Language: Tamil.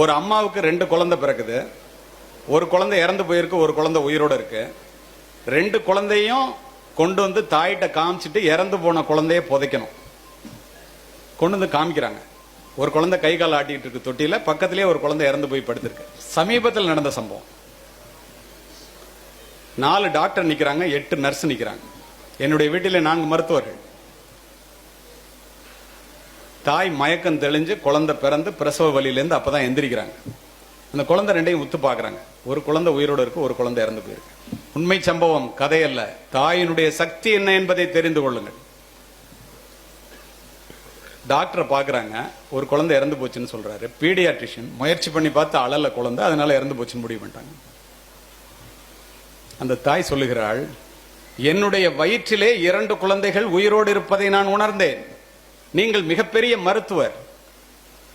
ஒரு அம்மாவுக்கு 2 குழந்தை பிறக்குது. ஒரு குழந்தை இறந்து போயிருக்கு, ஒரு குழந்தை உயிரோட இருக்கு. 2 குழந்தையும் கொண்டு வந்து தாயிட்ட காமிச்சிட்டு இறந்து போன குழந்தைய புதைக்கணும். கொண்டு வந்து காமிக்கிறாங்க. ஒரு குழந்தை கை கால் ஆட்டிட்டு இருக்கு தொட்டியில, பக்கத்திலேயே ஒரு குழந்தை இறந்து போய் படுத்திருக்கு. சமீபத்தில் நடந்த சம்பவம். 4 டாக்டர் நிக்கிறாங்க, 8 நர்ஸ் நிக்கிறாங்க. என்னுடைய வீட்டிலே 4 மருத்துவர்கள். தாய் மயக்கம் தெளிஞ்சு குழந்தை பிறந்து பிரசவ வலியிலேருந்து அப்பதான் எந்திரிக்கிறாங்க. அந்த குழந்தை 2ஐயும் உத்து பாக்குறாங்க. ஒரு குழந்தை உயிரோடு இருக்கு, ஒரு குழந்தை இறந்து போயிருக்கு. உண்மை சம்பவம், கதையல்ல. தாயினுடைய சக்தி என்ன என்பதை தெரிந்து கொள்ளுங்கள். டாக்டரை பாக்குறாங்க, ஒரு குழந்தை இறந்து போச்சுன்னு சொல்றாரு. பீடியாட்ரிஷியன் முயற்சி பண்ணி பார்த்து அழல குழந்தை, அதனால இறந்து போச்சுன்னு முடிவு பண்ணிட்டாங்க. அந்த தாய் சொல்லுகிறாள், என்னுடைய வயிற்றிலே 2 குழந்தைகள் உயிரோடு இருப்பதை நான் உணர்ந்தேன். நீங்கள் மிகப்பெரிய மருத்துவர்,